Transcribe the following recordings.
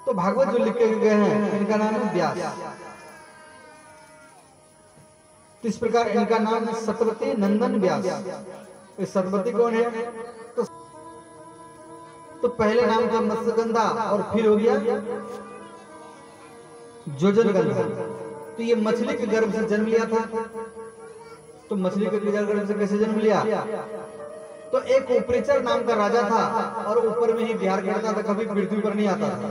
तो भागवत जो लिखे गए हैं इनका नाम है व्यास। तो इस प्रकार इनका नाम है सतवती नंदन व्यास। ये सतवती कौन है? तो पहले नाम था मत्स्यगंधा और फिर हो गया जोजनगंधा। तो ये मछली के गर्भ से जन्म लिया था। तो मछली के गर्भ से कैसे जन्म लिया? तो एक उपरेचर नाम का राजा था और ऊपर में ही विहार करता था, कभी पृथ्वी पर नहीं आता था।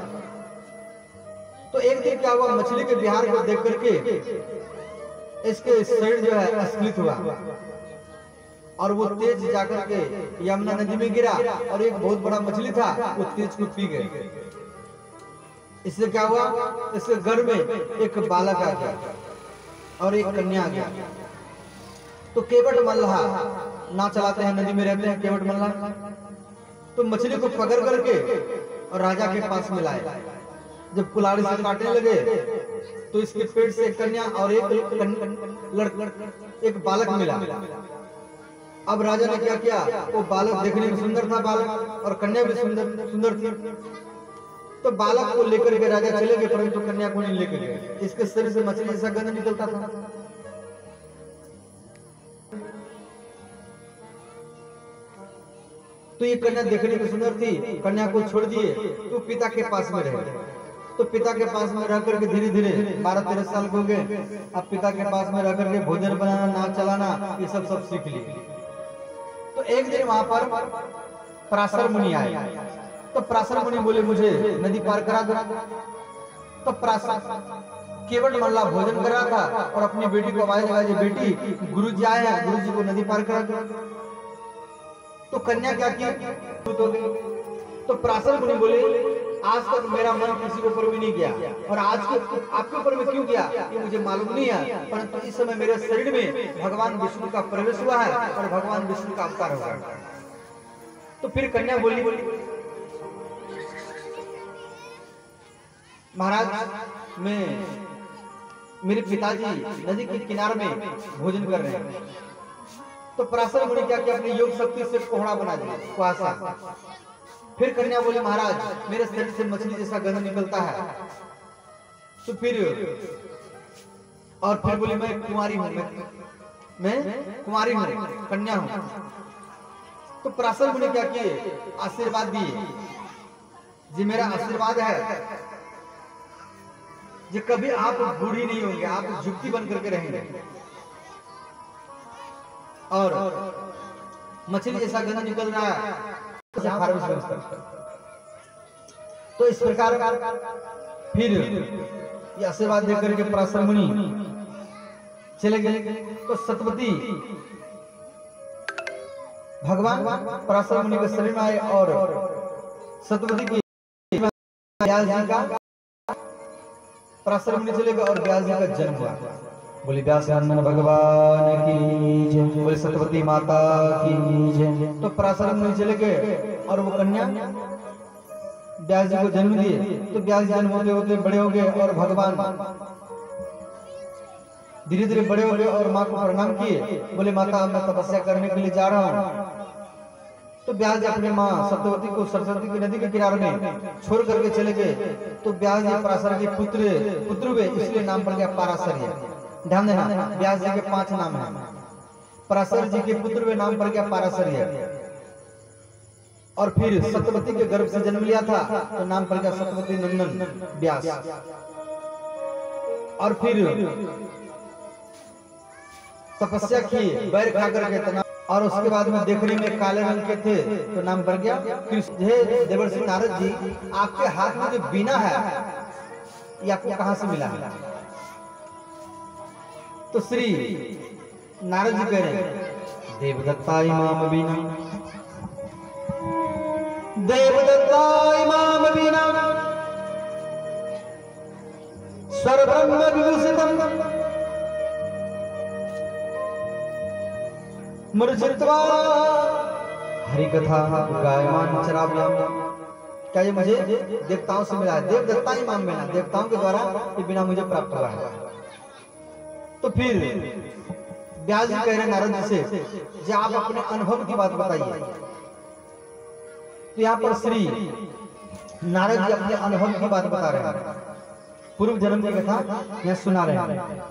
तो एक दिन क्या हुआ, मछली के विहार को देख करके इसके शरीर जो है स्खलित हुआ और वो तेज जाकर के यमुना नदी में गिरा और एक बहुत बड़ा मछली था वो तेज को पी गए। इससे क्या हुआ, इसके गर्भ में एक बालक आ गया और एक कन्या आ गया। तो केवट मल्लाह ना चलाते हैं, नदी में रहते हैं केवट मल्लाह। तो मछली को पकड़ करके और राजा के पास में लाए। जब कुल्हाड़ी से काटने लगे तो इसके पेट से एक कन्या और एक बालक मिला। अब राजा ने क्या किया, वो बालक देखने में सुंदर था बालक और कन्या भी सुंदर थी। तो बालक को लेकर के राजा चले गए, परंतु कन्या को नहीं लेकर गए। इसके शरीर से मछली जैसा गंध निकलता था। तो ये कन्या देखने में सुंदर थी, कन्या को छोड़ दिए तो पिता के पास में रहे। तो पिता के पास में रह करके धीरे धीरे 12-13 साल हो गए। अब पिता के पास में रह करके भोजन बनाना, नाव चलाना, ये सब सीख लिए। तो एक दिन वहां पर पराशर मुनि आए। तो पराशर मुनि बोले मुझे नदी पार करा दो। तो पराशर केवट मल्लाह भोजन कर रहा था और अपनी बेटी को आवाज लगाई, बेटी गुरुजी आए हैं, गुरुजी को नदी पार करा दो। तो कन्या क्या की, तो पराशर मुनि बोले आज तक मेरा मन किसी के ऊपर भी नहीं गया और आज के आपके ऊपर में क्यों गया ये मुझे मालूम नहीं है, परंतु इस समय मेरे शरीर में भगवान विष्णु का प्रवेश हुआ है और भगवान विष्णु का अवतार हुआ है। तो फिर कन्या बोली महाराज मैं मेरे पिताजी नदी के किनारे में भोजन कर रहे हैं। तो पराशर मुनि क्या किया, अपनी योग शक्ति से कोहड़ा बना दिया कुआसा। फिर कन्या बोली महाराज मेरे शरीर से मछली जैसा गंध निकलता है। तो फिर बोली मैं कुंवारी हूं, मैं कुंवारी हूं, कन्या हूं। तो पराशर मुनि क्या किए, आशीर्वाद दिए, जी मेरा आशीर्वाद है जी कभी आप बूढ़ी नहीं होंगे, आप जुक्ति बन करके रहेंगे और मछली जैसा गंध निकल रहा है। तो इस प्रकार फिर ये आशीर्वाद देकर के पराशर मुनि चले गए। तो सतवती भगवान पराशर मुनि के शरीर में आए और सतवती की व्यास जी का पराशर मुनि चले गए और व्यास जी का जन्म हुआ। बोले व्यास भगवान की जय, बोले सतवती माता की जय। तो पराशर मुनि चले गए और वो कन्या व्यास जी को जन्म दिए। तो व्यास जन्म होते होते बड़े हो गए और भगवान धीरे धीरे बड़े हो गए और माँ को प्रणाम किए। बोले माता मैं तपस्या करने के लिए जा रहा हूँ। तो व्यास जी अपने माँ सत्यवती को सरस्वती की नदी के किनारे में छोड़ करके चले गए। तो व्यास जी पराशर के पुत्र हुए, इसलिए नाम पड़ गया पाराशर्य। ध्यान देना व्यास जी के 5 नाम हैं। पराशर जी के पुत्र हुए, नाम पड़ गया पाराशर्य। और फिर सत्यवती के गर्भ से जन्म लिया था तो नाम पड़ गया सत्यवती नंदन व्यास। और फिर तपस्या की बैर खा करके, और उसके बाद में देखने में काले रंग के थे तो नाम पड़ गया कृष्ण। देवर्षि नारद जी आपके हाथ में जो बीना है ये आपको कहां से मिला है? तो श्री नारद जी कह रहे हैं देवदत्ता इमाम बीना, देवदत्ता इमाम बीना स्वर ब्रह्म विभूषितम मुरचित्वा हरि कथा गायमान चराभ्याम। क्या ये मुझे देवताओं से मिला है? देवदत्ता इमाम मिला, देवताओं के द्वारा ये बिना मुझे प्राप्त हुआ है। तो फिर व्यास जी कह रहे नारद जी से जी आप अपने अनुभव की बात बताइए। तो यहाँ पर श्री नारद जी अपने अनुभव की बात बता रहे हैं, पूर्व जन्म की कथा यह सुना रहे हैं।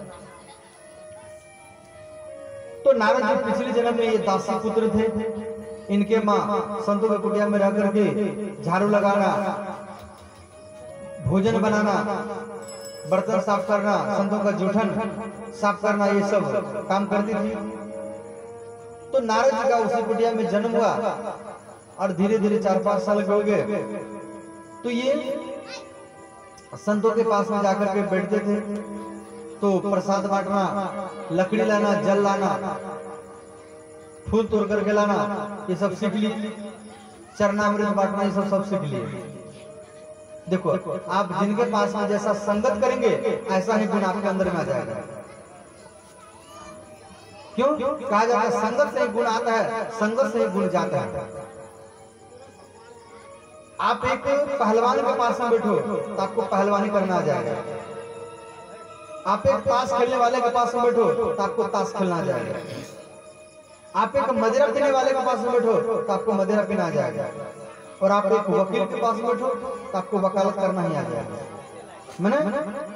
तो नारद जी पिछले जन्म में ये दासी पुत्र थे। इनके माँ संतों की कुटिया में रह करके झाड़ू लगाना, भोजन बनाना, बर्तन साफ करना, संतों का जूठन साफ करना, ये सब काम करती थी। तो नारद जी का उसी कुटिया में जन्म हुआ और धीरे धीरे 4-5 साल के हो गए। तो ये संतों के पास में जाकर के बैठते थे, तो प्रसाद बांटना, लकड़ी लाना, जल लाना, फूल तोड़ करके लाना, ये सब सीख ली। चरणामृत बांटना, ये सब सीख लिए। देखो, आप जिनके पास में जैसा संगत करेंगे ऐसा ही गुण आपके अंदर में आ जाएगा। क्यों कहा जाता है संगत से ही गुण आता है, संगत से ही गुण जाता है। आप एक पहलवान के पास में बैठो तो आपको पहलवानी करना आ जाएगा। आप एक ताश खेलने वाले के पास में बैठो तो आपको ताश खेलना आ जाएगा। आप एक मदिरा पीने वाले के पास में बैठो तो आपको मदिरा पीना आ जाएगा। और आप एक वकील के पास बैठो तो आपको वकालत करना ही आ जाएगा। मैंने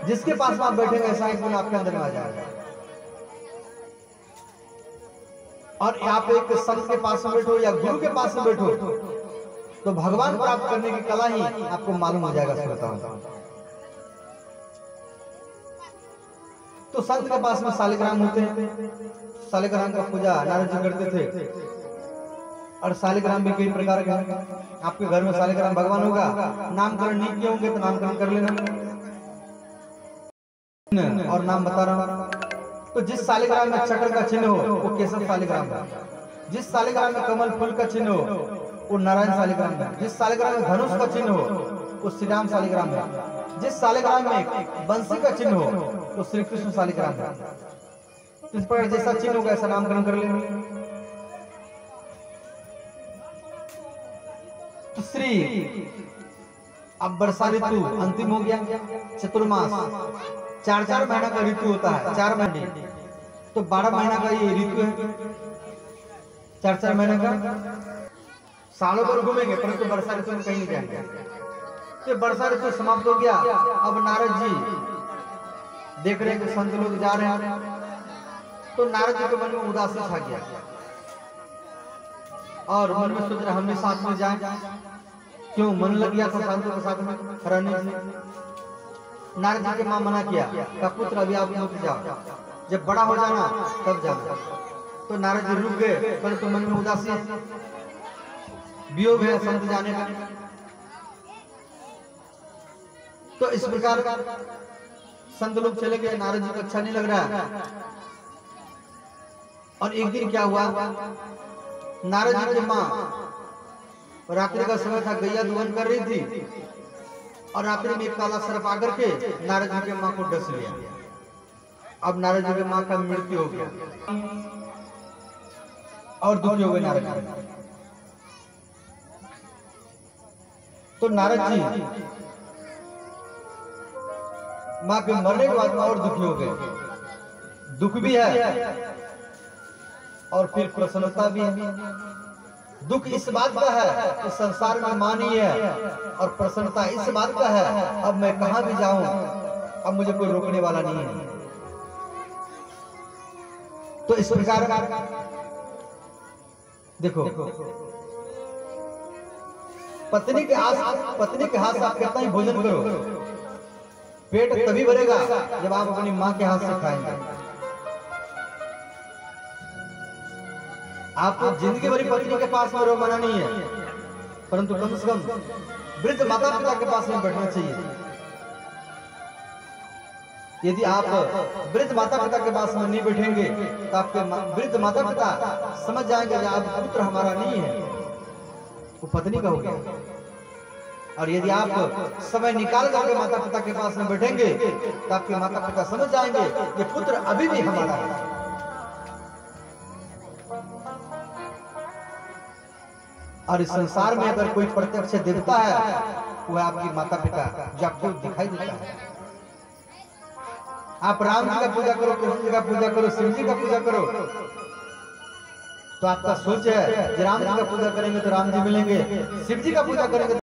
जिसके पास में आप बैठेंगे ऐसा ही गुण आपके अंदर में आ जाएगा। और आप एक संत के पास में बैठो या गुरु के पास में बैठो तो भगवान प्राप्त करने की कला ही आपको मालूम हो जाएगा। श्रोताओं, तो संत के पास में शालिग्राम होते हैं। शालिग्राम का पूजा नारद जी करते थे। और शालिग्राम भी कई प्रकार के हैं। आपके घर में शालिग्राम भगवान होगा, नामकरण नहीं किए होंगे तो नामकरण कर लेना। और नाम बता रहा हूं, तो जिस शालिग्राम में चक्र का चिन्ह हो वो केसर शालिग्राम है। जिस शालिग्राम में कमल फूल का चिन्ह हो वो नारायण शालिग्राम है। जिस शालिग्राम में धनुष का चिन्ह हो वो श्री राम शालिग्राम है। जिस शालिग्राम में बंसी का चिन्ह हो वो श्री कृष्ण शालिग्राम है। इस पर जैसा चिन्ह होगा ऐसा नामकरण कर लेंगे। तो श्री अब वर्षा ऋतु अंतिम हो गया। चतुर्मास 4-4 महीना का ऋतु होता है, 4 महीने, तो 12 महीना का ये ऋतु है। 4-4 महीने का सालों भर घूमेंगे परंतु वर्षा ऋतु में कहीं नहीं जाएंगे। तो वर्षा ऋतु समाप्त हो गया। अब नारद जी देख रहे हैं कि संत लोग जा रहे हैं, तो नारद जी के मन में उदासी छा गया और मन में सोच रहे हम भी साथ में जाएं। क्यों मन लग गया था संतों के साथ में रहने से। नारद जी के मां मना किया, का पुत्र अभी आप मत जाओ, जब बड़ा हो जाना तब जाना। तो नारद जी रुक गए, परंतु मन में उदासी, वियोग है संत जाने का। तो इस प्रकार संत लोग चले गए, नारद जी को अच्छा नहीं लग रहा। और एक दिन क्या हुआ, नारद जी की मां रात्रि का समय था, गैया दुहन कर रही थी और रात्रि में एक काला सर्प आकर के नारद जी की मां को डस लिया। अब नारद जी की मां का मृत्यु हो गया और दुखी हो गए नारद जी। तो नारद जी मां के मरने के बाद और दुखी हो गए। दुख भी है और फिर प्रसन्नता भी है। दुख इस बात का है कि संसार में मां नहीं है, और प्रसन्नता इस बात का है अब मैं कहां भी जाऊं अब मुझे कोई रोकने वाला नहीं है। तो इस प्रकार देखो, पत्नी के हाथ से आप कितना ही भोजन करो, पेट तभी भरेगा जब आप अपनी मां के हाथ से खाएंगे। आप जिंदगी भरी पत्नी के पास में रहो, मना नहीं है, परंतु कम से कम वृद्ध माता पिता के पास में बैठना चाहिए। यदि आप वृद्ध माता पिता के पास में नहीं बैठेंगे तो आपके वृद्ध माता पिता समझ जाएंगे कि आप पुत्र हमारा नहीं है, वो पत्नी का हो गया। और यदि आप समय निकाल करके माता पिता के पास में बैठेंगे तो आपके माता पिता समझ जाएंगे कि पुत्र अभी भी हमारा है। और इस संसार में अगर कोई प्रत्यक्ष देवता है वो आपकी माता पिता, जो आपको दिखाई देता है। आप राम जी का पूजा करो, कृष्ण जी का पूजा करो, शिव जी का पूजा करो, तो आपका सोच है राम जी का पूजा करेंगे तो राम जी मिलेंगे, शिव जी का पूजा करेंगे